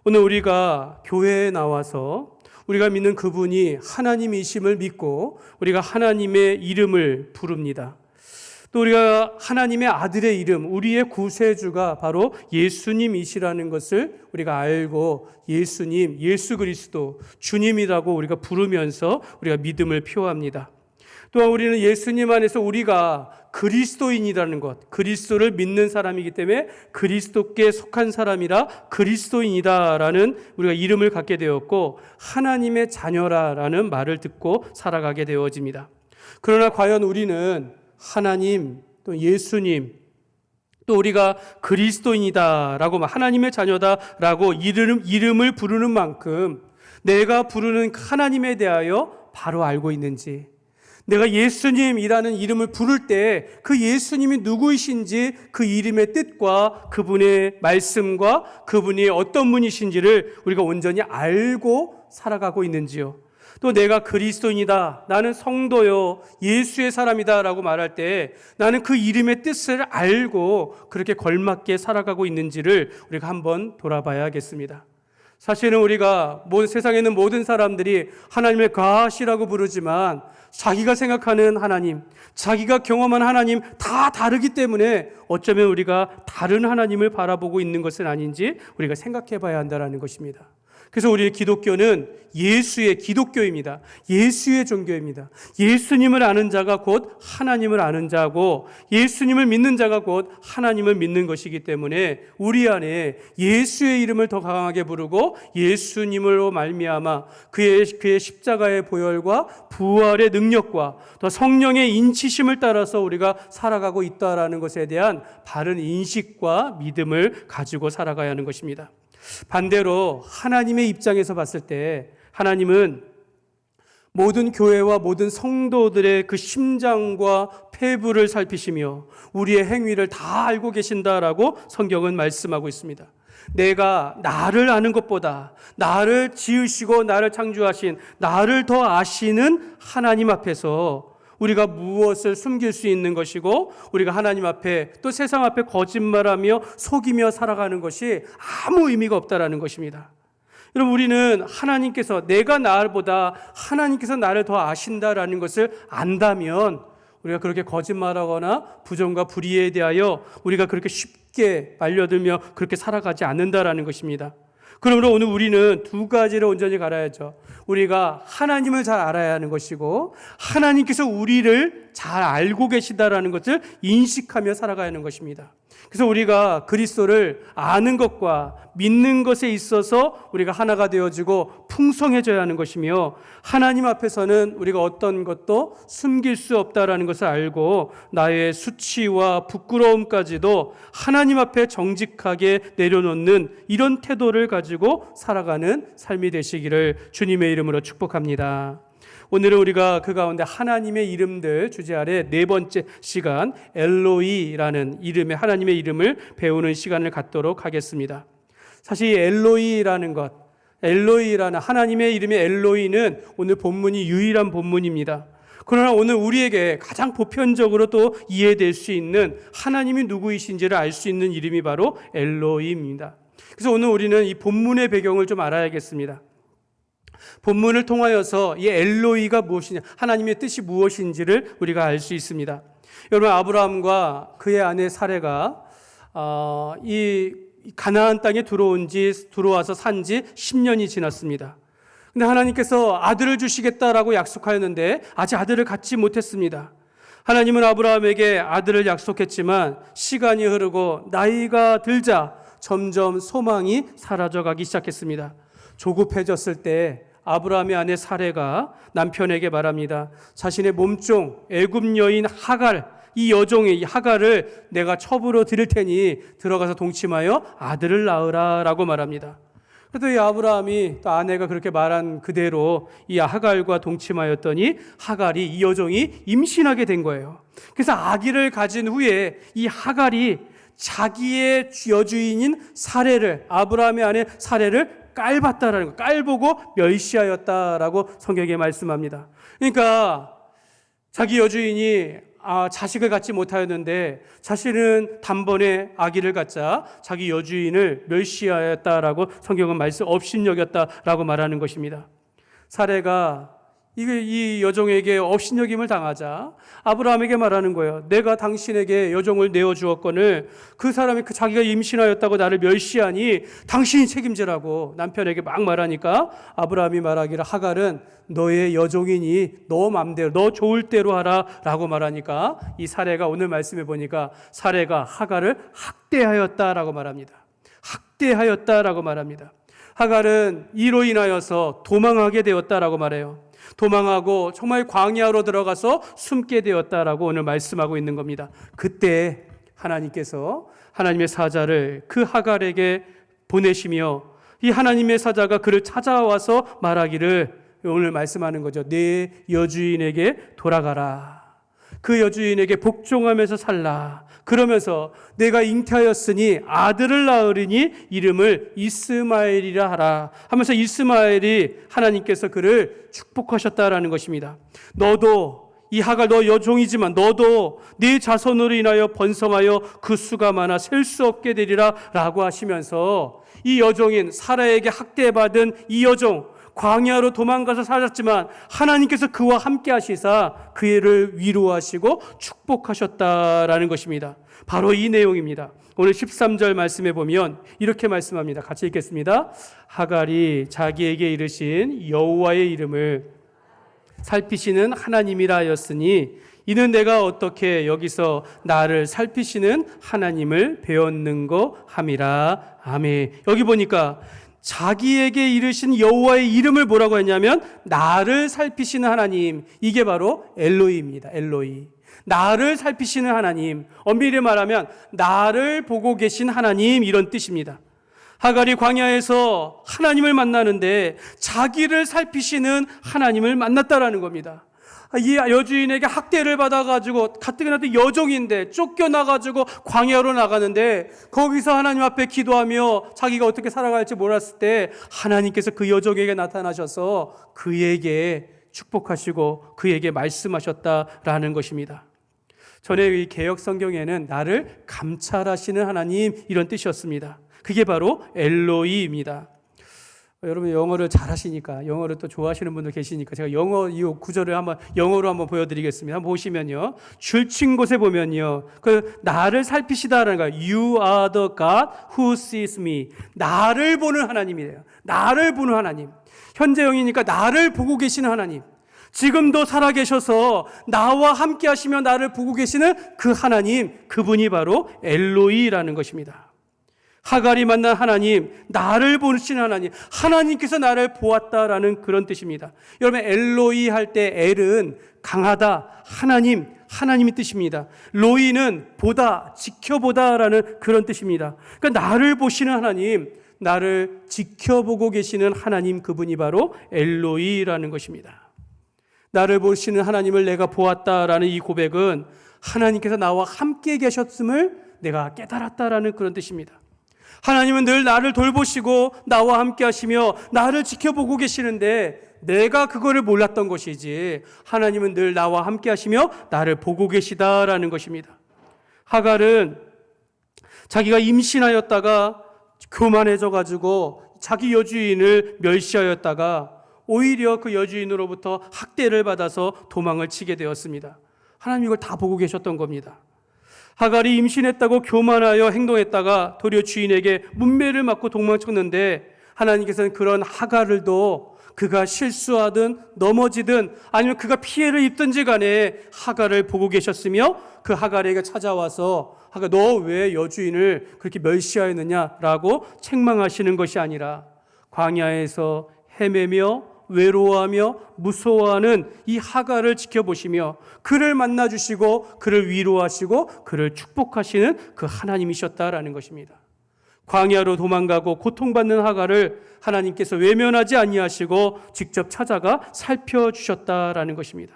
오늘 우리가 교회에 나와서 우리가 믿는 그분이 하나님이심을 믿고 우리가 하나님의 이름을 부릅니다. 또 우리가 하나님의 아들의 이름, 우리의 구세주가 바로 예수님이시라는 것을 우리가 알고 예수님, 예수 그리스도, 주님이라고 우리가 부르면서 우리가 믿음을 표합니다. 또한 우리는 예수님 안에서 우리가 그리스도인이라는 것, 그리스도를 믿는 사람이기 때문에 그리스도께 속한 사람이라 그리스도인이다라는 우리가 이름을 갖게 되었고 하나님의 자녀라라는 말을 듣고 살아가게 되어집니다. 그러나 과연 우리는 하나님, 또 예수님, 또 우리가 그리스도인이다라고 하나님의 자녀다라고 이름을 부르는 만큼 내가 부르는 하나님에 대하여 바로 알고 있는지, 내가 예수님이라는 이름을 부를 때 그 예수님이 누구이신지 그 이름의 뜻과 그분의 말씀과 그분이 어떤 분이신지를 우리가 온전히 알고 살아가고 있는지요. 또 내가 그리스도인이다, 나는 성도요, 예수의 사람이다 라고 말할 때 나는 그 이름의 뜻을 알고 그렇게 걸맞게 살아가고 있는지를 우리가 한번 돌아봐야겠습니다. 사실은 우리가 세상에 있는 모든 사람들이 하나님을 가시라고 부르지만 자기가 생각하는 하나님, 자기가 경험한 하나님 다 다르기 때문에 어쩌면 우리가 다른 하나님을 바라보고 있는 것은 아닌지 우리가 생각해 봐야 한다는 것입니다. 그래서 우리 기독교는 예수의 기독교입니다. 예수의 종교입니다. 예수님을 아는 자가 곧 하나님을 아는 자고 예수님을 믿는 자가 곧 하나님을 믿는 것이기 때문에 우리 안에 예수의 이름을 더 강하게 부르고 예수님으로 말미암아 그의 십자가의 보혈과 부활의 능력과 더 성령의 인치심을 따라서 우리가 살아가고 있다라는 것에 대한 바른 인식과 믿음을 가지고 살아가야 하는 것입니다. 반대로 하나님의 입장에서 봤을 때 하나님은 모든 교회와 모든 성도들의 그 심장과 폐부를 살피시며 우리의 행위를 다 알고 계신다라고 성경은 말씀하고 있습니다. 내가 나를 아는 것보다 나를 지으시고 나를 창조하신 나를 더 아시는 하나님 앞에서 우리가 무엇을 숨길 수 있는 것이고 우리가 하나님 앞에 또 세상 앞에 거짓말하며 속이며 살아가는 것이 아무 의미가 없다라는 것입니다. 여러분, 우리는 하나님께서 내가 나보다 하나님께서 나를 더 아신다라는 것을 안다면 우리가 그렇게 거짓말하거나 부정과 불의에 대하여 우리가 그렇게 쉽게 말려들며 그렇게 살아가지 않는다라는 것입니다. 그러므로 오늘 우리는 두 가지를 온전히 갈아야죠. 우리가 하나님을 잘 알아야 하는 것이고 하나님께서 우리를 잘 알고 계시다라는 것을 인식하며 살아가야 하는 것입니다. 그래서 우리가 그리스도를 아는 것과 믿는 것에 있어서 우리가 하나가 되어지고 풍성해져야 하는 것이며 하나님 앞에서는 우리가 어떤 것도 숨길 수 없다라는 것을 알고 나의 수치와 부끄러움까지도 하나님 앞에 정직하게 내려놓는 이런 태도를 가지고 살아가는 삶이 되시기를 주님의 이름으로 축복합니다. 오늘은 우리가 그 가운데 하나님의 이름들 주제 아래 네 번째 시간 엘로이라는 이름의 하나님의 이름을 배우는 시간을 갖도록 하겠습니다. 사실 이 엘로이라는 것, 엘로이라는 하나님의 이름의 엘로이는 오늘 본문이 유일한 본문입니다. 그러나 오늘 우리에게 가장 보편적으로 또 이해될 수 있는 하나님이 누구이신지를 알 수 있는 이름이 바로 엘로이입니다. 그래서 오늘 우리는 이 본문의 배경을 좀 알아야겠습니다. 본문을 통하여서 이 엘로이가 무엇이냐, 하나님의 뜻이 무엇인지를 우리가 알 수 있습니다. 여러분, 아브라함과 그의 아내 사레가 이 가나안 땅에 들어와서 산 지 10년이 지났습니다. 근데 하나님께서 아들을 주시겠다라고 약속하였는데 아직 아들을 갖지 못했습니다. 하나님은 아브라함에게 아들을 약속했지만 시간이 흐르고 나이가 들자 점점 소망이 사라져가기 시작했습니다. 조급해졌을 때 아브라함의 아내 사레가 남편에게 말합니다. 자신의 몸종 애굽 여인 하갈, 이 여종의 이 하갈을 내가 첩으로 드릴 테니 들어가서 동침하여 아들을 낳으라 라고 말합니다. 그래도 이 아브라함이 또 아내가 그렇게 말한 그대로 이 하갈과 동침하였더니 하갈이, 이 여종이 임신하게 된 거예요. 그래서 아기를 가진 후에 이 하갈이 자기의 여주인인 사레를, 아브라함의 아내 사레를 깔봤다라는 거, 깔보고 멸시하였다라고 성경에 말씀합니다. 그러니까 자기 여주인이 자식을 갖지 못하였는데 자신은 단번에 아기를 갖자 자기 여주인을 멸시하였다라고 성경은 말씀 업신여겼다라고 말하는 것입니다. 사레가 이 여종에게 업신여김을 당하자 아브라함에게 말하는 거예요. 내가 당신에게 여종을 내어주었거늘 그 사람이 자기가 임신하였다고 나를 멸시하니 당신이 책임지라고 남편에게 막 말하니까 아브라함이 말하기를 하갈은 너의 여종이니 너 맘대로 너 좋을 대로 하라 라고 말하니까 이 사레가 오늘 말씀해 보니까 사레가 하갈을 학대하였다라고 말합니다. 학대하였다라고 말합니다. 하갈은 이로 인하여서 도망하게 되었다라고 말해요. 도망하고 정말 광야로 들어가서 숨게 되었다라고 오늘 말씀하고 있는 겁니다. 그때 하나님께서 하나님의 사자를 그 하갈에게 보내시며 이 하나님의 사자가 그를 찾아와서 말하기를 오늘 말씀하는 거죠. 내 여주인에게 돌아가라. 그 여주인에게 복종하면서 살라. 그러면서 내가 잉태하였으니 아들을 낳으리니 이름을 이스마엘이라 하라 하면서 이스마엘이 하나님께서 그를 축복하셨다라는 것입니다. 너도 이 하갈 너 여종이지만 너도 네 자손으로 인하여 번성하여 그 수가 많아 셀 수 없게 되리라 라고 하시면서 이 여종인 사라에게 학대받은 이 여종 광야로 도망가서 살았지만 하나님께서 그와 함께 하시사 그 애를 위로하시고 축복하셨다라는 것입니다. 바로 이 내용입니다. 오늘 13절 말씀에 보면 이렇게 말씀합니다. 같이 읽겠습니다. 하갈이 자기에게 이르신 여호와의 이름을 살피시는 하나님이라 하였으니 이는 내가 어떻게 여기서 나를 살피시는 하나님을 배웠는고 함이라. 아멘. 여기 보니까 자기에게 이르신 여호와의 이름을 뭐라고 했냐면 나를 살피시는 하나님, 이게 바로 엘로이입니다. 엘로이. 나를 살피시는 하나님, 엄밀히 말하면 나를 보고 계신 하나님, 이런 뜻입니다. 하갈이 광야에서 하나님을 만나는데 자기를 살피시는 하나님을 만났다라는 겁니다. 이 여주인에게 학대를 받아가지고 가뜩이나 여종인데 쫓겨나가지고 광야로 나가는데 거기서 하나님 앞에 기도하며 자기가 어떻게 살아갈지 몰랐을 때 하나님께서 그 여종에게 나타나셔서 그에게 축복하시고 그에게 말씀하셨다라는 것입니다. 전에 이 개역 성경에는 나를 감찰하시는 하나님, 이런 뜻이었습니다. 그게 바로 엘로이입니다. 여러분 영어를 잘하시니까, 영어를 또 좋아하시는 분들 계시니까 제가 영어 이 구절을 영어로 한번 보여드리겠습니다. 한번 보시면요, 줄친 곳에 보면요, 그 나를 살피시다라는 거예요. You are the God who sees me. 나를 보는 하나님이래요. 나를 보는 하나님. 현재형이니까 나를 보고 계시는 하나님. 지금도 살아계셔서 나와 함께 하시며 나를 보고 계시는 그 하나님, 그분이 바로 엘로이라는 것입니다. 하갈이 만난 하나님, 나를 보시는 하나님, 하나님께서 나를 보았다라는 그런 뜻입니다. 여러분 엘로이 할 때 엘은 강하다, 하나님, 하나님의 뜻입니다. 로이는 보다, 지켜보다라는 그런 뜻입니다. 그러니까 나를 보시는 하나님, 나를 지켜보고 계시는 하나님, 그분이 바로 엘로이라는 것입니다. 나를 보시는 하나님을 내가 보았다라는 이 고백은 하나님께서 나와 함께 계셨음을 내가 깨달았다라는 그런 뜻입니다. 하나님은 늘 나를 돌보시고 나와 함께 하시며 나를 지켜보고 계시는데 내가 그거를 몰랐던 것이지, 하나님은 늘 나와 함께 하시며 나를 보고 계시다라는 것입니다. 하갈은 자기가 임신하였다가 교만해져 가지고 자기 여주인을 멸시하였다가 오히려 그 여주인으로부터 학대를 받아서 도망을 치게 되었습니다. 하나님 이걸 다 보고 계셨던 겁니다. 하갈이 임신했다고 교만하여 행동했다가 도리어 주인에게 문매를 맞고 도망쳤는데 하나님께서는 그런 하갈을도 그가 실수하든 넘어지든 아니면 그가 피해를 입든지 간에 하갈을 보고 계셨으며 그 하갈에게 찾아와서 하갈 너 왜 여주인을 그렇게 멸시하였느냐라고 책망하시는 것이 아니라 광야에서 헤매며 외로워하며 무서워하는 이 하갈을 지켜보시며 그를 만나주시고 그를 위로하시고 그를 축복하시는 그 하나님이셨다라는 것입니다. 광야로 도망가고 고통받는 하갈을 하나님께서 외면하지 아니하시고 직접 찾아가 살펴주셨다라는 것입니다.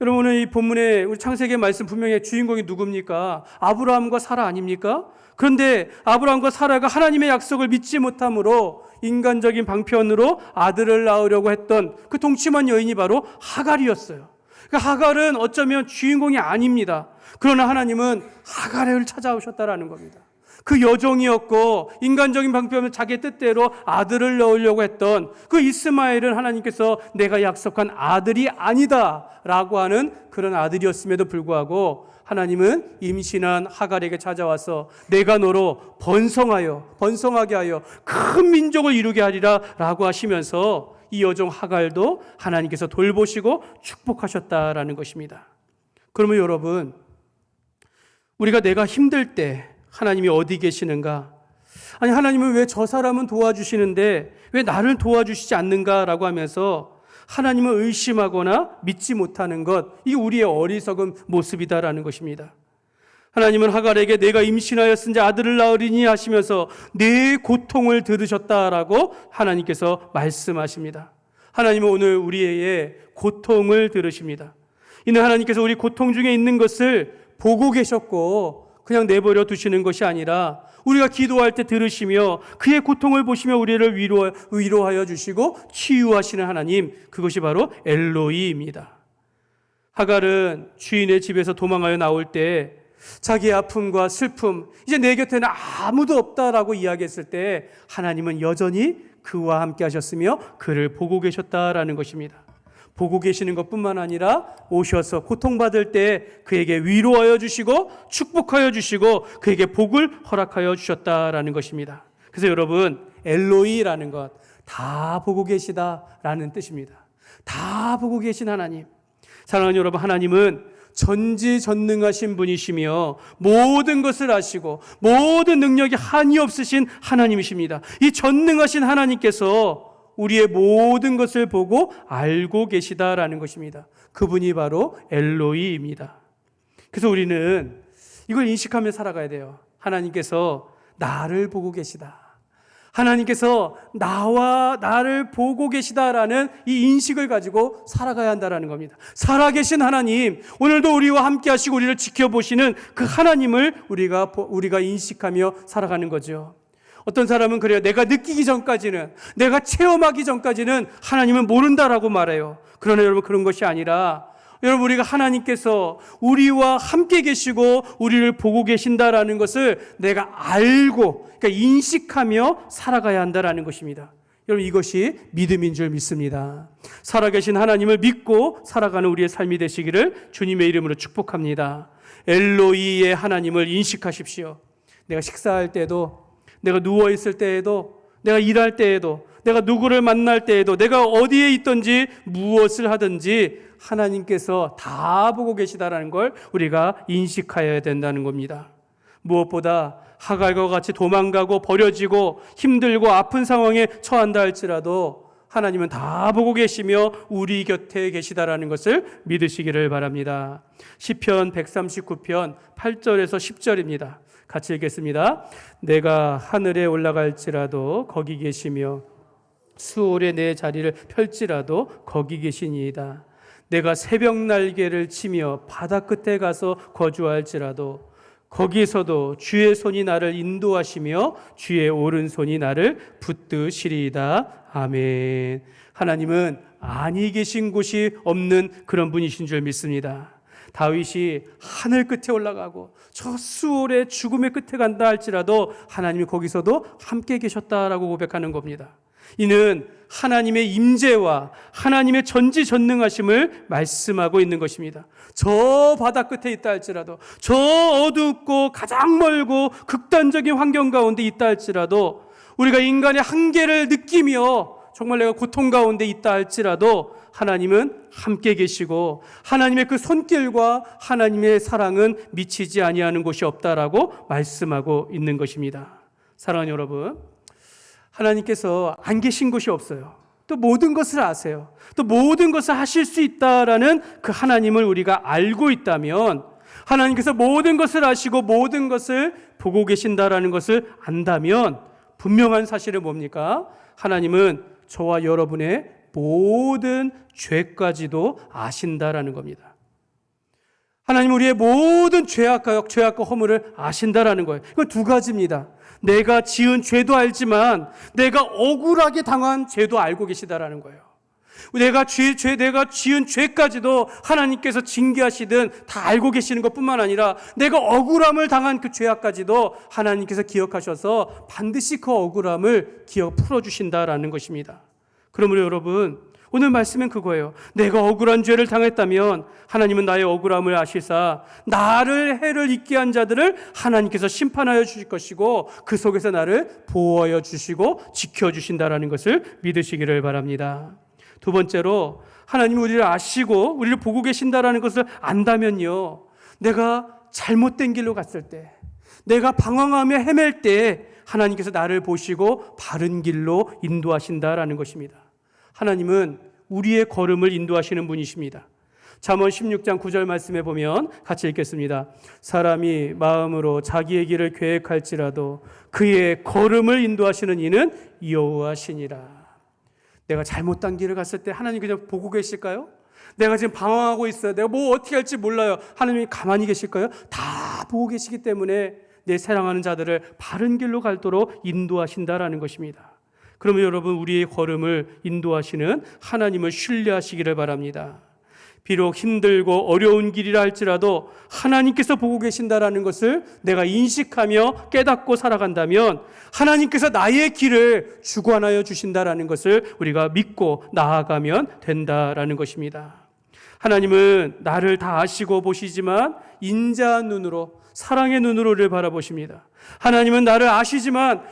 여러분 오늘 이 본문에 우리 창세기 말씀 분명히 주인공이 누굽니까? 아브라함과 사라 아닙니까? 그런데 아브라함과 사라가 하나님의 약속을 믿지 못함으로 인간적인 방편으로 아들을 낳으려고 했던 그 동침한 여인이 바로 하갈이었어요. 하갈은 어쩌면 주인공이 아닙니다. 그러나 하나님은 하갈을 찾아오셨다라는 겁니다. 그 여종이었고 인간적인 방법으로 자기 뜻대로 아들을 낳으려고 했던 그 이스마엘은 하나님께서 내가 약속한 아들이 아니다 라고 하는 그런 아들이었음에도 불구하고 하나님은 임신한 하갈에게 찾아와서 내가 너로 번성하게 하여 큰 민족을 이루게 하리라 라고 하시면서 이 여종 하갈도 하나님께서 돌보시고 축복하셨다라는 것입니다. 그러면 여러분, 우리가 내가 힘들 때 하나님이 어디 계시는가? 아니, 하나님은 왜 저 사람은 도와주시는데 왜 나를 도와주시지 않는가? 라고 하면서 하나님을 의심하거나 믿지 못하는 것, 이게 우리의 어리석은 모습이다라는 것입니다. 하나님은 하갈에게 내가 임신하였은지 아들을 낳으리니 하시면서 내 고통을 들으셨다라고 하나님께서 말씀하십니다. 하나님은 오늘 우리의 고통을 들으십니다. 이는 하나님께서 우리 고통 중에 있는 것을 보고 계셨고 그냥 내버려 두시는 것이 아니라 우리가 기도할 때 들으시며 그의 고통을 보시며 우리를 위로하여 주시고 치유하시는 하나님, 그것이 바로 엘로이입니다. 하갈은 주인의 집에서 도망하여 나올 때 자기의 아픔과 슬픔, 이제 내 곁에는 아무도 없다라고 이야기했을 때 하나님은 여전히 그와 함께 하셨으며 그를 보고 계셨다라는 것입니다. 보고 계시는 것뿐만 아니라 오셔서 고통받을 때 그에게 위로하여 주시고 축복하여 주시고 그에게 복을 허락하여 주셨다라는 것입니다. 그래서 여러분, 엘로이라는 것, 다 보고 계시다라는 뜻입니다. 다 보고 계신 하나님. 사랑하는 여러분, 하나님은 전지전능하신 분이시며 모든 것을 아시고 모든 능력이 한이 없으신 하나님이십니다. 이 전능하신 하나님께서 우리의 모든 것을 보고 알고 계시다라는 것입니다. 그분이 바로 엘로이입니다. 그래서 우리는 이걸 인식하며 살아가야 돼요. 하나님께서 나를 보고 계시다. 하나님께서 나와 나를 보고 계시다라는 이 인식을 가지고 살아가야 한다는 겁니다. 살아계신 하나님, 오늘도 우리와 함께 하시고 우리를 지켜보시는 그 하나님을 우리가 인식하며 살아가는 거죠. 어떤 사람은 그래요. 내가 느끼기 전까지는, 내가 체험하기 전까지는 하나님은 모른다라고 말해요. 그러나 여러분, 그런 것이 아니라 여러분, 우리가 하나님께서 우리와 함께 계시고 우리를 보고 계신다라는 것을 내가 알고, 그러니까 인식하며 살아가야 한다라는 것입니다. 여러분, 이것이 믿음인 줄 믿습니다. 살아계신 하나님을 믿고 살아가는 우리의 삶이 되시기를 주님의 이름으로 축복합니다. 엘로이의 하나님을 인식하십시오. 내가 식사할 때도, 내가 누워있을 때에도, 내가 일할 때에도, 내가 누구를 만날 때에도, 내가 어디에 있든지 무엇을 하든지 하나님께서 다 보고 계시다라는 걸 우리가 인식해야 된다는 겁니다. 무엇보다 하갈과 같이 도망가고 버려지고 힘들고 아픈 상황에 처한다 할지라도 하나님은 다 보고 계시며 우리 곁에 계시다라는 것을 믿으시기를 바랍니다. 시편 139편 8절에서 10절입니다. 같이 읽겠습니다. 내가 하늘에 올라갈지라도 거기 계시며 수월에 내 자리를 펼지라도 거기 계시니이다. 내가 새벽 날개를 치며 바다 끝에 가서 거주할지라도 거기서도 주의 손이 나를 인도하시며 주의 오른손이 나를 붙드시리이다. 아멘. 하나님은 아니 계신 곳이 없는 그런 분이신 줄 믿습니다. 다윗이 하늘 끝에 올라가고 저 수월의 죽음의 끝에 간다 할지라도 하나님이 거기서도 함께 계셨다라고 고백하는 겁니다. 이는 하나님의 임재와 하나님의 전지전능하심을 말씀하고 있는 것입니다. 저 바다 끝에 있다 할지라도, 저 어둡고 가장 멀고 극단적인 환경 가운데 있다 할지라도, 우리가 인간의 한계를 느끼며 정말 내가 고통 가운데 있다 할지라도 하나님은 함께 계시고 하나님의 그 손길과 하나님의 사랑은 미치지 아니하는 곳이 없다라고 말씀하고 있는 것입니다. 사랑하는 여러분, 하나님께서 안 계신 곳이 없어요. 또 모든 것을 아세요. 또 모든 것을 하실 수 있다라는 그 하나님을 우리가 알고 있다면, 하나님께서 모든 것을 아시고 모든 것을 보고 계신다라는 것을 안다면 분명한 사실은 뭡니까? 하나님은 저와 여러분의 모든 죄까지도 아신다라는 겁니다. 하나님 우리의 모든 죄악과 허물을 아신다라는 거예요. 이건 두 가지입니다. 내가 지은 죄도 알지만 내가 억울하게 당한 죄도 알고 계시다라는 거예요. 내가 지은 죄까지도 하나님께서 징계하시든 다 알고 계시는 것뿐만 아니라 내가 억울함을 당한 그 죄악까지도 하나님께서 기억하셔서 반드시 그 억울함을 풀어주신다라는 것입니다. 그러므로 여러분, 오늘 말씀은 그거예요. 내가 억울한 죄를 당했다면 하나님은 나의 억울함을 아시사 나를 해를 입게 한 자들을 하나님께서 심판하여 주실 것이고 그 속에서 나를 보호하여 주시고 지켜주신다라는 것을 믿으시기를 바랍니다. 두 번째로, 하나님이 우리를 아시고 우리를 보고 계신다라는 것을 안다면요, 내가 잘못된 길로 갔을 때, 내가 방황하며 헤맬 때 하나님께서 나를 보시고 바른 길로 인도하신다라는 것입니다. 하나님은 우리의 걸음을 인도하시는 분이십니다. 잠언 16장 9절 말씀에 보면 같이 읽겠습니다. 사람이 마음으로 자기의 길을 계획할지라도 그의 걸음을 인도하시는 이는 여호와시니라. 내가 잘못된 길을 갔을 때 하나님 그냥 보고 계실까요? 내가 지금 방황하고 있어요. 내가 뭐 어떻게 할지 몰라요. 하나님이 가만히 계실까요? 다 보고 계시기 때문에 내 사랑하는 자들을 바른 길로 갈도록 인도하신다라는 것입니다. 그러면 여러분, 우리의 걸음을 인도하시는 하나님을 신뢰하시기를 바랍니다. 비록 힘들고 어려운 길이라 할지라도 하나님께서 보고 계신다라는 것을 내가 인식하며 깨닫고 살아간다면 하나님께서 나의 길을 주관하여 주신다라는 것을 우리가 믿고 나아가면 된다라는 것입니다. 하나님은 나를 다 아시고 보시지만 인자한 눈으로, 사랑의 눈으로를 바라보십니다. 하나님은 나를 아시지만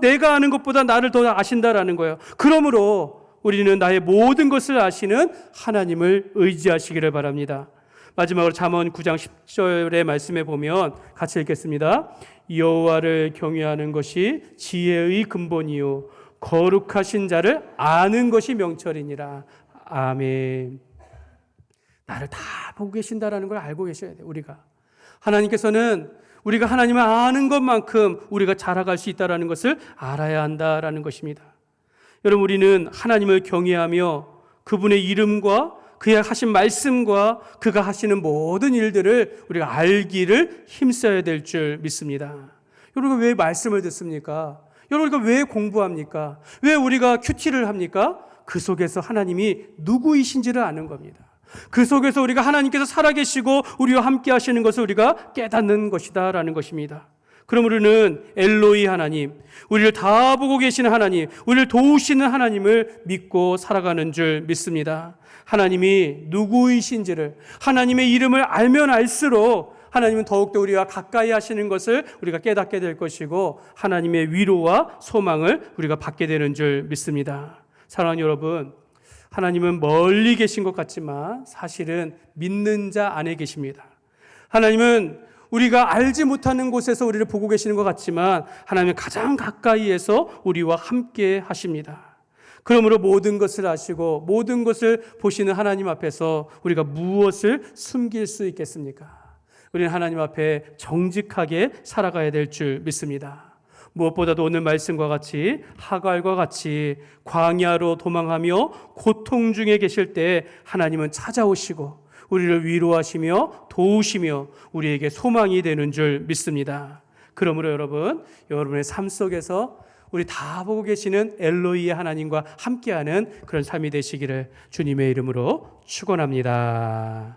내가 아는 것보다 나를 더 아신다라는 거예요. 그러므로 우리는 나의 모든 것을 아시는 하나님을 의지하시기를 바랍니다. 마지막으로 잠언 9장 10절의 말씀에 보면 같이 읽겠습니다. 여호와를 경외하는 것이 지혜의 근본이요 거룩하신 자를 아는 것이 명철이니라. 아멘. 나를 다 보고 계신다라는 걸 알고 계셔야 돼요. 우리가 하나님께서는 우리가 하나님을 아는 것만큼 우리가 자라갈 수 있다는 것을 알아야 한다라는 것입니다. 여러분, 우리는 하나님을 경외하며 그분의 이름과 그의 하신 말씀과 그가 하시는 모든 일들을 우리가 알기를 힘써야 될 줄 믿습니다. 여러분, 왜 말씀을 듣습니까? 여러분, 우리가 왜 공부합니까? 왜 우리가 큐티를 합니까? 그 속에서 하나님이 누구이신지를 아는 겁니다. 그 속에서 우리가 하나님께서 살아계시고 우리와 함께 하시는 것을 우리가 깨닫는 것이다라는 것입니다. 그럼 우리는 엘로이 하나님, 우리를 다 보고 계시는 하나님, 우리를 도우시는 하나님을 믿고 살아가는 줄 믿습니다. 하나님이 누구이신지를, 하나님의 이름을 알면 알수록 하나님은 더욱더 우리와 가까이 하시는 것을 우리가 깨닫게 될 것이고 하나님의 위로와 소망을 우리가 받게 되는 줄 믿습니다. 사랑하는 여러분, 하나님은 멀리 계신 것 같지만 사실은 믿는 자 안에 계십니다. 하나님은 우리가 알지 못하는 곳에서 우리를 보고 계시는 것 같지만 하나님은 가장 가까이에서 우리와 함께 하십니다. 그러므로 모든 것을 아시고 모든 것을 보시는 하나님 앞에서 우리가 무엇을 숨길 수 있겠습니까? 우리는 하나님 앞에 정직하게 살아가야 될 줄 믿습니다. 무엇보다도 오늘 말씀과 같이 하갈과 같이 광야로 도망하며 고통 중에 계실 때 하나님은 찾아오시고 우리를 위로하시며 도우시며 우리에게 소망이 되는 줄 믿습니다. 그러므로 여러분의 삶 속에서 우리 다 보고 계시는 엘로이의 하나님과 함께하는 그런 삶이 되시기를 주님의 이름으로 축원합니다.